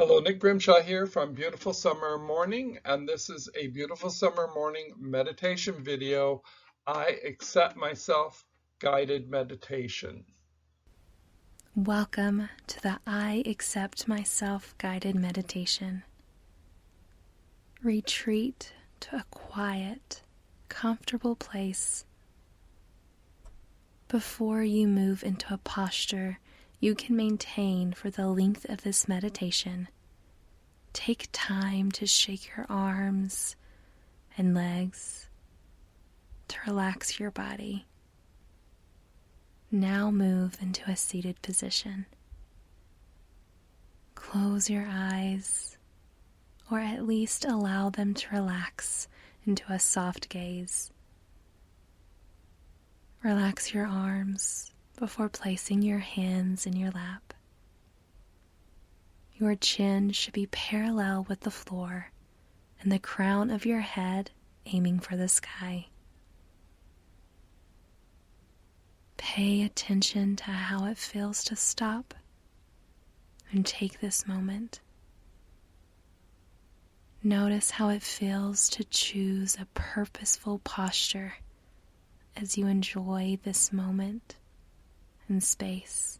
Hello, Nick Grimshawe here from Beautiful Summer Morning, and this is a Beautiful Summer Morning meditation video. I accept myself guided meditation. Welcome to the I Accept Myself guided meditation. Retreat to a quiet, comfortable place. Before you move into a posture you can maintain for the length of this meditation, take time to shake your arms and legs to relax your body. Now move into a seated position. Close your eyes, or at least allow them to relax into a soft gaze. Relax your arms before placing your hands in your lap. Your chin should be parallel with the floor and the crown of your head aiming for the sky. Pay attention to how it feels to stop and take this moment. Notice how it feels to choose a purposeful posture as you enjoy this moment and space.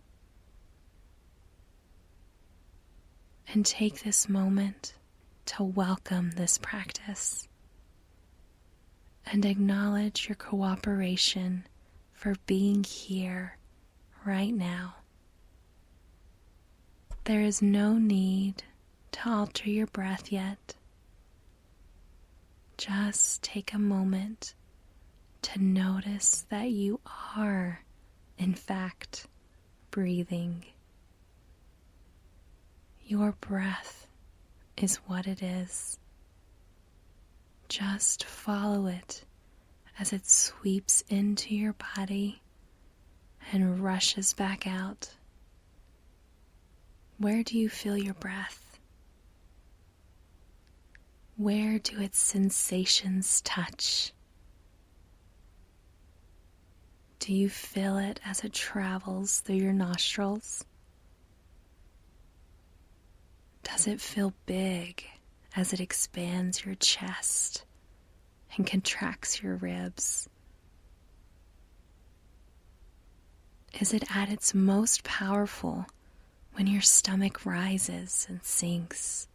And take this moment to welcome this practice and acknowledge your cooperation for being here right now. There is no need to alter your breath yet. Just take a moment to notice that you are, in fact, breathing. Your breath is what it is. Just follow it as it sweeps into your body and rushes back out. Where do you feel your breath? Where do its sensations touch? Do you feel it as it travels through your nostrils? Does it feel big as it expands your chest and contracts your ribs? Is it at its most powerful when your stomach rises and sinks?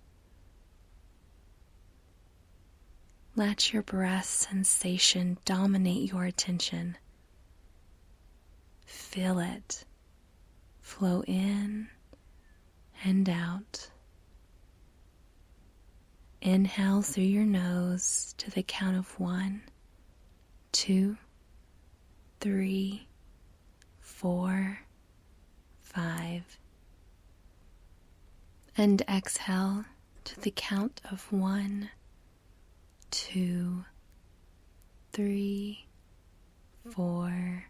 Let your breath sensation dominate your attention. Feel it flow in and out. Inhale through your nose to the count of 1, 2, 3, 4, 5. And exhale to the count of 1, 2, 3, 4,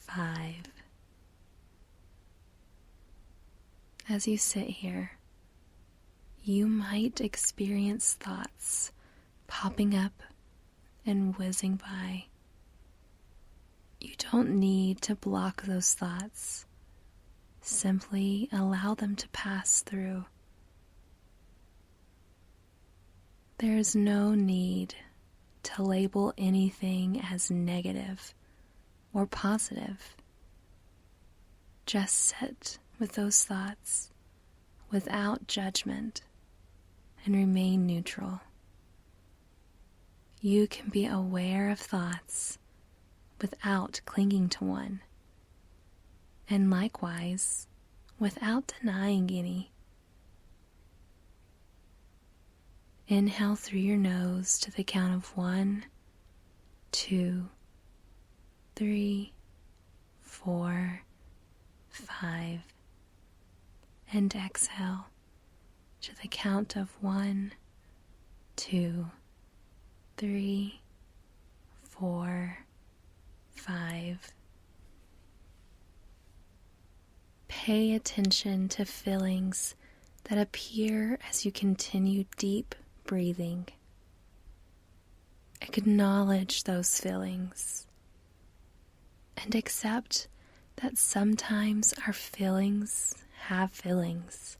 5. As you sit here, you might experience thoughts popping up and whizzing by. You don't need to block those thoughts. Simply allow them to pass through. There is no need to label anything as negative or positive. Just sit with those thoughts without judgment and remain neutral. You can be aware of thoughts without clinging to one, and likewise without denying any. Inhale through your nose to the count of 1, 2, 3, 4, 5, and exhale to the count of 1, 2, 3, 4, 5. Pay attention to feelings that appear as you continue deep breathing. Acknowledge those feelings and accept that sometimes our feelings have feelings.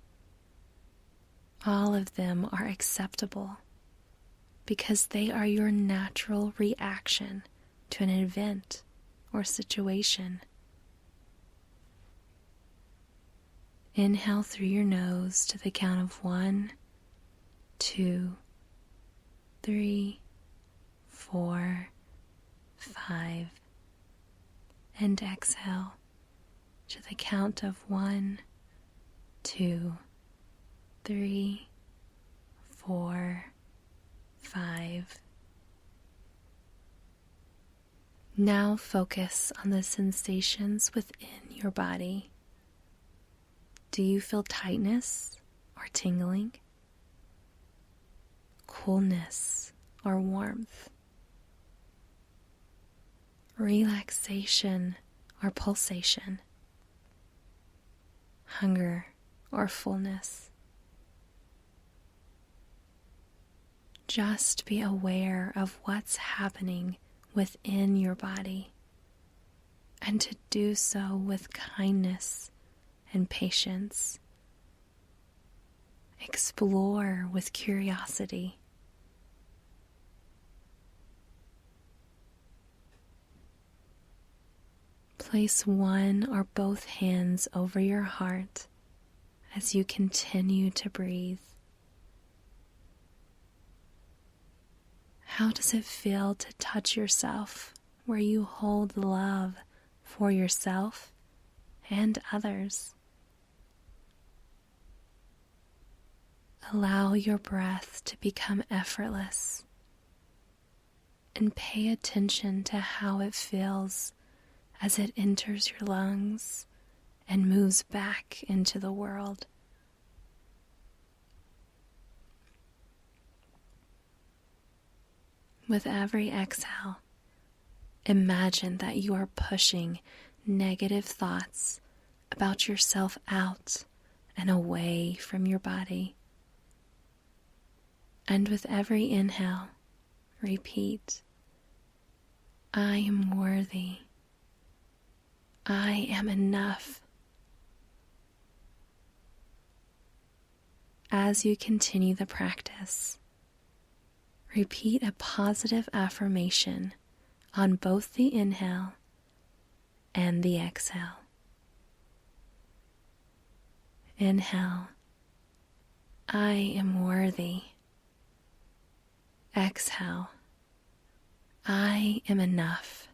All of them are acceptable because they are your natural reaction to an event or situation. Inhale through your nose to the count of 1, 2, 3, 4, 5, and exhale to the count of 1, 2, 3, 4, 5. Now focus on the sensations within your body. Do you feel tightness or tingling? Coolness or warmth? Relaxation or pulsation? Hunger or fullness? Just be aware of what's happening within your body, and to do so with kindness and patience. Explore with curiosity. Place one or both hands over your heart as you continue to breathe. How does it feel to touch yourself where you hold love for yourself and others? Allow your breath to become effortless and pay attention to how it feels as it enters your lungs and moves back into the world. With every exhale, imagine that you are pushing negative thoughts about yourself out and away from your body. And with every inhale, repeat, I am worthy. I am enough. As you continue the practice, repeat a positive affirmation on both the inhale and the exhale. Inhale, I am worthy. Exhale, I am enough.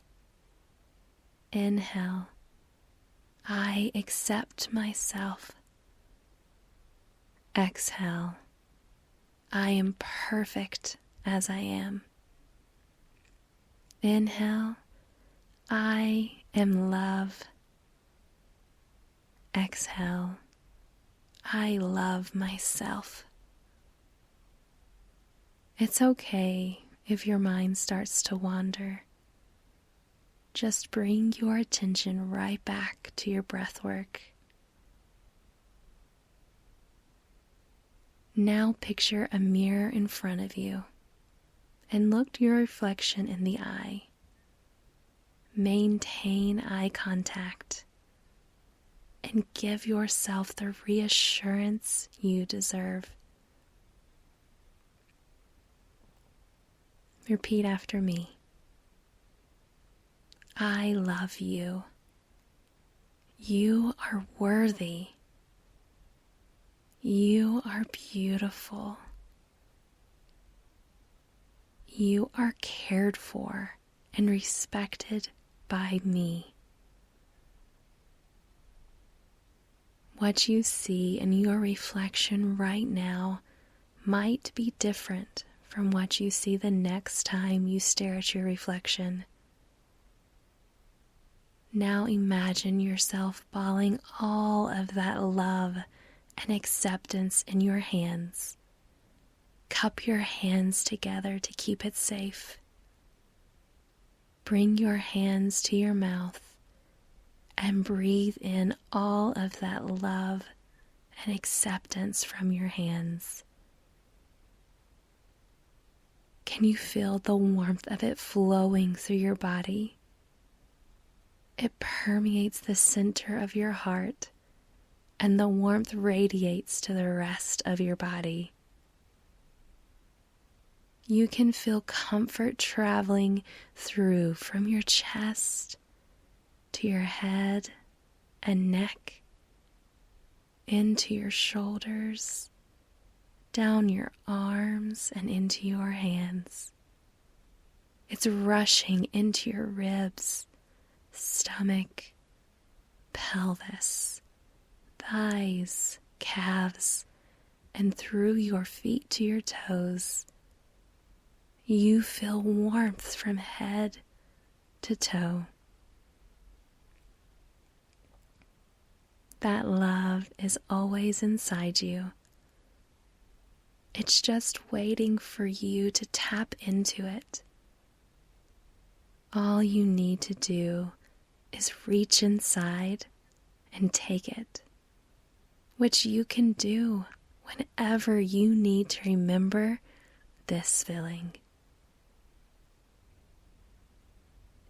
Inhale, I accept myself. Exhale, I am perfect as I am. Inhale, I am love. Exhale, I love myself. It's okay if your mind starts to wander. Just bring your attention right back to your breath work. Now picture a mirror in front of you and look your reflection in the eye. Maintain eye contact and give yourself the reassurance you deserve. Repeat after me. I love you. You are worthy. You are beautiful. You are cared for and respected by me. What you see in your reflection right now might be different from what you see the next time you stare at your reflection. Now imagine yourself balling all of that love and acceptance in your hands. Cup your hands together to keep it safe. Bring your hands to your mouth and breathe in all of that love and acceptance from your hands. Can you feel the warmth of it flowing through your body? It permeates the center of your heart and the warmth radiates to the rest of your body. You can feel comfort traveling through from your chest to your head and neck, into your shoulders, down your arms and into your hands. It's rushing into your ribs, stomach, pelvis, thighs, calves, and through your feet to your toes. You feel warmth from head to toe. That love is always inside you. It's just waiting for you to tap into it. All you need to do is reach inside and take it, which you can do whenever you need to remember this feeling.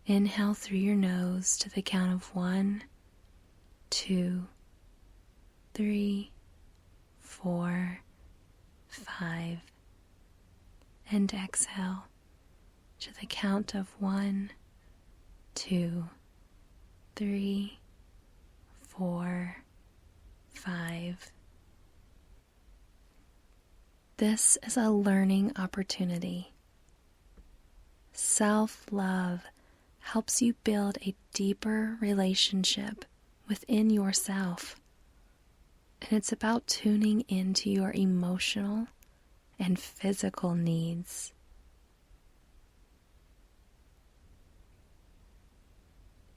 Inhale through your nose to the count of 1, 2, 3, 4, 5, and exhale to the count of 1, 2, 3, 4, 5. This is a learning opportunity. Self-love helps you build a deeper relationship within yourself. And it's about tuning into your emotional and physical needs.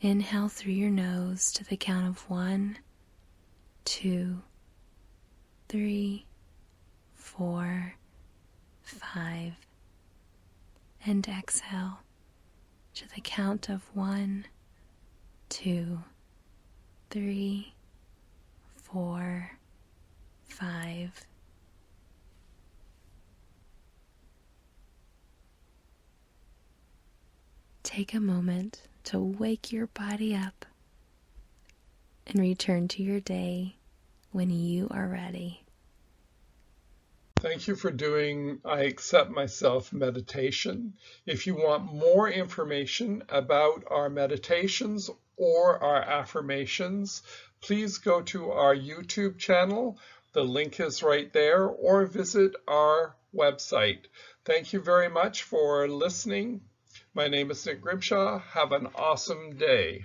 Inhale through your nose to the count of 1, 2, 3, 4, 5, and exhale to the count of 1, 2, 3, 4, 5. Take a moment to wake your body up and return to your day when you are ready. Thank you for doing I Accept Myself meditation. If you want more information about our meditations or our affirmations, please go to our YouTube channel. The link is right there, or visit our website. Thank you very much for listening. My name is Nick Grimshawe. Have an awesome day.